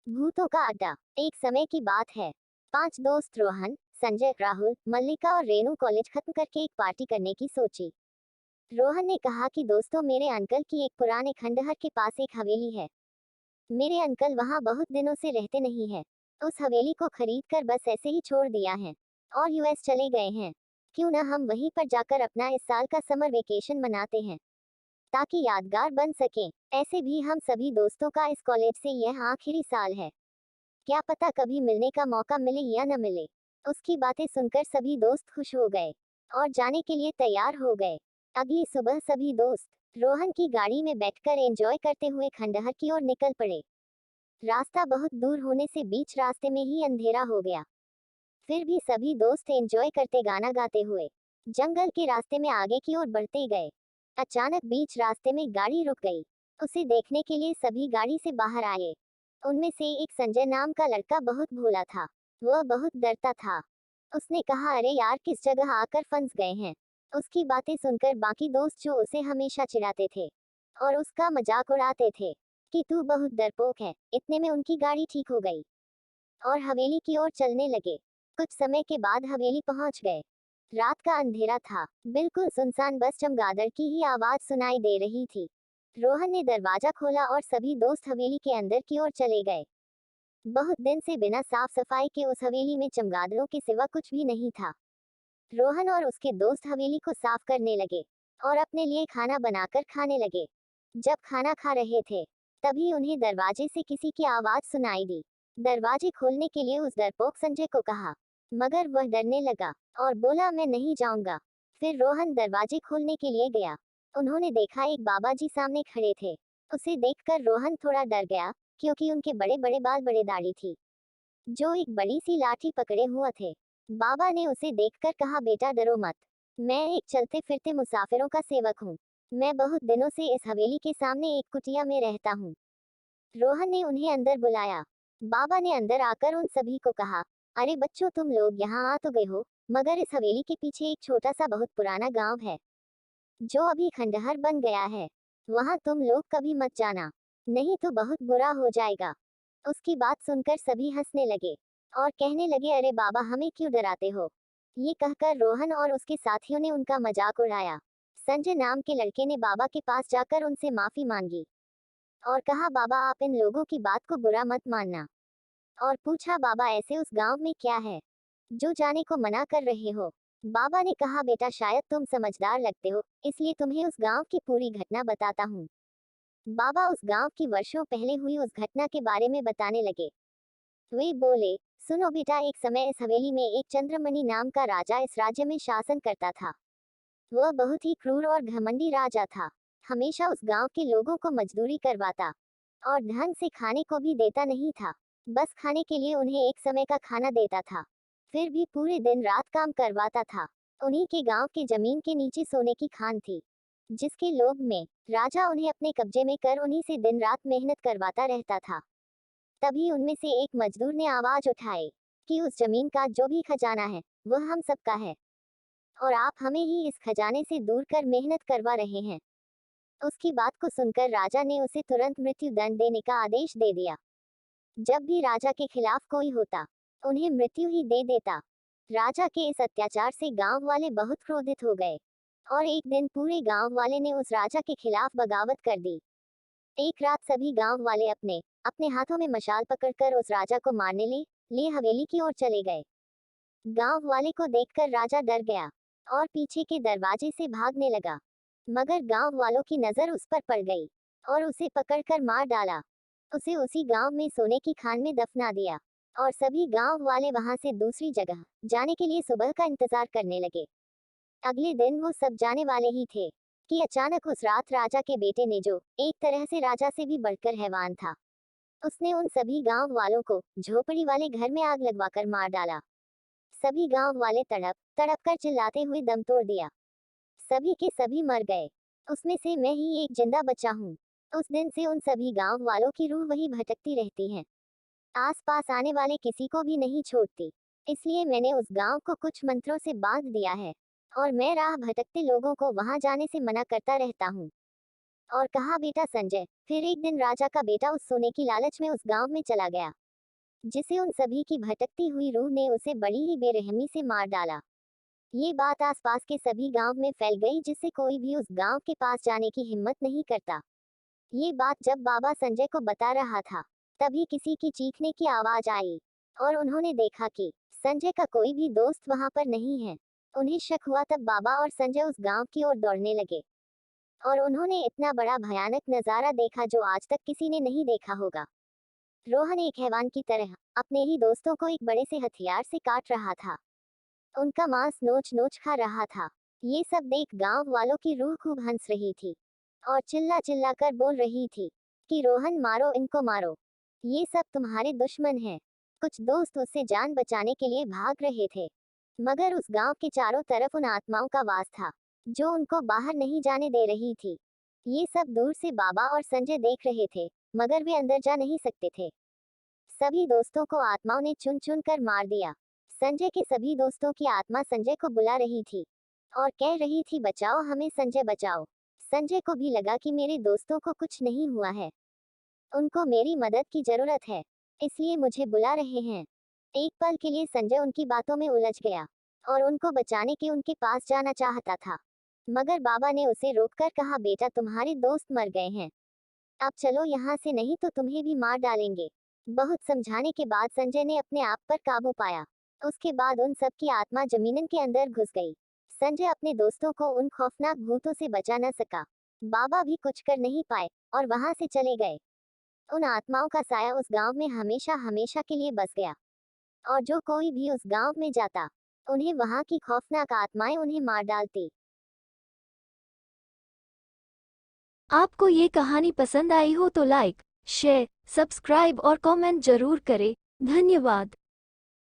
भूतों का अड्डा। एक समय की बात है। 5 दोस्त रोहन, संजय, राहुल, मल्लिका और रेनू कॉलेज खत्म करके एक पार्टी करने की सोची। रोहन ने कहा कि दोस्तों, मेरे अंकल की एक पुराने खंडहर के पास एक हवेली है। मेरे अंकल वहाँ बहुत दिनों से रहते नहीं है। उस हवेली को खरीद कर बस ऐसे ही छोड़ दिया है और यूएस चले गए हैं। क्यों ना हम वहीं पर जाकर अपना इस साल का समर वेकेशन मनाते हैं, ताकि यादगार बन सके। ऐसे भी हम सभी दोस्तों का इस कॉलेज से यह आखिरी साल है। क्या पता कभी मिलने का मौका मिले या न मिले। उसकी बातें सुनकर सभी दोस्त खुश हो गए और जाने के लिए तैयार हो गए। अगली सुबह सभी दोस्त रोहन की गाड़ी में बैठकर एंजॉय करते हुए खंडहर की ओर निकल पड़े। रास्ता बहुत दूर होने से बीच रास्ते में ही अंधेरा हो गया। फिर भी सभी दोस्त एंजॉय करते गाना गाते हुए जंगल के रास्ते में आगे की ओर बढ़ते गए। अचानक बीच रास्ते में गाड़ी रुक गई। उसे देखने के लिए सभी गाड़ी से बाहर आए। उनमें से एक संजय नाम का लड़का बहुत भोला था। वह बहुत डरता था। उसने कहा, अरे यार, किस जगह आकर फंस गए हैं। उसकी बातें सुनकर बाकी दोस्त, जो उसे हमेशा चिढ़ाते थे और उसका मजाक उड़ाते थे कि तू बहुत डरपोक है, इतने में उनकी गाड़ी ठीक हो गई और हवेली की ओर चलने लगे। कुछ समय के बाद हवेली पहुंच गए। रात का अंधेरा था, बिल्कुल सुनसान, बस चमगादड़ की ही आवाज सुनाई दे रही थी। रोहन ने दरवाजा खोला और सभी दोस्त हवेली के अंदर की ओर चले गए। बहुत दिन से बिना साफ सफाई के उस हवेली में चमगादड़ों के सिवा कुछ भी नहीं था। रोहन और उसके दोस्त हवेली को साफ करने लगे और अपने लिए खाना बनाकर खाने लगे। जब खाना खा रहे थे, तभी उन्हें दरवाजे से किसी की आवाज सुनाई दी। दरवाजे खोलने के लिए उस डरपोक संजय को कहा, मगर वह डरने लगा और बोला, मैं नहीं जाऊंगा। फिर रोहन दरवाजे खोलने के लिए गया। उन्होंने देखा एक बाबा जी सामने खड़े थे। उसे देखकर रोहन थोड़ा डर गया, क्योंकि उनके बड़े बड़े बाल, बड़े दाढ़ी थी, जो एक बड़ी सी लाठी पकड़े हुए थे। बाबा ने उसे देखकर कहा, बेटा डरो मत, मैं एक चलते फिरते मुसाफिरों का सेवक हूँ। मैं बहुत दिनों से इस हवेली के सामने एक कुटिया में रहता हूँ। रोहन ने उन्हें अंदर बुलाया। बाबा ने अंदर आकर उन सभी को कहा, अरे बच्चों, तुम लोग यहाँ आ तो गए हो, मगर इस हवेली के पीछे एक छोटा सा बहुत पुराना गांव है, जो अभी खंडहर बन गया है। वहां तुम लोग कभी मत जाना, नहीं तो बहुत बुरा हो जाएगा। उसकी बात सुनकर सभी हंसने लगे और कहने लगे, अरे बाबा, हमें क्यों डराते हो। ये कहकर रोहन और उसके साथियों ने उनका मजाक उड़ाया। संजय नाम के लड़के ने बाबा के पास जाकर उनसे माफी मांगी और कहा, बाबा, आप इन लोगों की बात को बुरा मत मानना। और पूछा, बाबा, ऐसे उस गांव में क्या है जो जाने को मना कर रहे हो। बाबा ने कहा, बेटा, शायद तुम समझदार लगते हो, इसलिए तुम्हें उस गांव की पूरी घटना बताता हूँ। बाबा उस गांव की वर्षों पहले हुई उस घटना के बारे में बताने लगे। वे बोले, सुनो बेटा, एक समय इस हवेली में एक चंद्रमणि नाम का राजा इस राज्य में शासन करता था। वह बहुत ही क्रूर और घमंडी राजा था। हमेशा उस गांव के लोगों को मजदूरी करवाता और ढंग से खाने को भी देता नहीं था। बस खाने के लिए उन्हें एक समय का खाना देता था। फिर भी पूरे दिन रात काम करवाता था। उन्हीं के गांव के जमीन के नीचे सोने की खान थी, जिसके लोभ में राजा उन्हें अपने कब्जे में कर उन्हीं से दिन रात मेहनत करवाता रहता था। तभी उनमें से एक मजदूर ने आवाज उठाई कि उस जमीन का जो भी खजाना है, वह हम सबका है और आप हमें ही इस खजाने से दूर कर मेहनत करवा रहे हैं। उसकी बात को सुनकर राजा ने उसे तुरंत मृत्यु दंड देने का आदेश दे दिया। जब भी राजा के खिलाफ कोई होता, उन्हें मृत्यु ही दे देता। राजा के इस अत्याचार से गांव वाले बहुत क्रोधित हो गए और एक दिन पूरे गांव वाले ने उस राजा के खिलाफ बगावत कर दी। एक रात सभी गांव वाले अपने अपने हाथों में मशाल पकड़कर उस राजा को मारने लिए हवेली की ओर चले गए। गांव वाले को देखकर राजा डर गया और पीछे के दरवाजे से भागने लगा, मगर गांव वालों की नजर उस पर पड़ गई और उसे पकड़कर मार डाला। उसे उसी गांव में सोने की खान में दफना दिया और सभी गांव वाले वहां से दूसरी जगह जाने के लिए सुबह का इंतजार करने लगे। अगले दिन वो सब जाने वाले ही थे कि अचानक उस रात राजा के बेटे ने, जो एक तरह से राजा से भी बढ़कर हैवान था, उसने उन सभी गांव वालों को झोपड़ी वाले घर में आग लगवाकर मार डाला। सभी गांव वाले तड़प तड़प कर चिल्लाते हुए दम तोड़ दिया। सभी के सभी मर गए। उसमें से मैं ही एक जिंदा बचा हूँ। उस दिन से उन सभी गांव वालों की रूह वही भटकती रहती है, आस पास आने वाले किसी को भी नहीं छोड़ती। इसलिए मैंने उस गांव को कुछ मंत्रों से बांध दिया है और मैं राह भटकते लोगों को वहां जाने से मना करता रहता हूँ। और कहा, बेटा संजय। फिर एक दिन राजा का बेटा उस सोने की लालच में उस गांव में चला गया, जिसे उन सभी की भटकती हुई रूह ने उसे बड़ी ही बेरहमी से मार डाला। ये बात आसपास के सभी गांव में फैल गई, जिससे कोई भी उस गांव के पास जाने की हिम्मत नहीं करता। ये बात जब बाबा संजय को बता रहा था, तभी किसी की चीखने की आवाज आई और उन्होंने देखा कि संजय का कोई भी दोस्त वहां पर नहीं है। उन्हें शक हुआ, तब बाबा और संजय उस गांव की ओर दौड़ने लगे और उन्होंने इतना बड़ा भयानक नजारा देखा जो आज तक किसी ने नहीं देखा होगा। रोहन एक हैवान की तरह अपने ही दोस्तों को एक बड़े से हथियार से काट रहा था। उनका मांस नोच नोच खा रहा था। ये सब देख गांव वालों की रूह खूब हंस रही थी और चिल्ला चिल्ला कर बोल रही थी कि रोहन मारो, इनको मारो, ये सब तुम्हारे दुश्मन हैं। कुछ दोस्त उससे जान बचाने के लिए भाग रहे थे, मगर उस गांव के चारों तरफ उन आत्माओं का वास था जो उनको बाहर नहीं जाने दे रही थी। ये सब दूर से बाबा और संजय देख रहे थे, मगर वे अंदर जा नहीं सकते थे। सभी दोस्तों को आत्माओं ने चुन चुन कर मार दिया। संजय के सभी दोस्तों की आत्मा संजय को बुला रही थी और कह रही थी, बचाओ हमें संजय, बचाओ। संजय को भी लगा कि मेरे दोस्तों को कुछ नहीं हुआ है, उनको मेरी मदद की जरूरत है, इसलिए मुझे बुला रहे हैं। एक पल के लिए संजय उनकी बातों में उलझ गया और उनको बचाने के उनके पास जाना चाहता था, मगर बाबा ने उसे रोककर कहा, बेटा तुम्हारे दोस्त मर गए हैं, अब चलो यहाँ से, नहीं तो तुम्हें भी मार डालेंगे। बहुत समझाने के बाद संजय ने अपने आप पर काबू पाया। उसके बाद उन सब की आत्मा जमीन के अंदर घुस गई। संजय अपने दोस्तों को उन खौफनाक भूतों से बचा न सका। बाबा भी कुछ कर नहीं पाए और वहां से चले गए। उन आत्माओं का साया उस गांव में हमेशा हमेशा के लिए बस गया और जो कोई भी उस गांव में जाता, उन्हें वहां की खौफनाक आत्माएं उन्हें मार डालती। आपको ये कहानी पसंद आई हो तो लाइक, शेयर, सब्सक्राइब और कमेंट जरूर करें। धन्यवाद।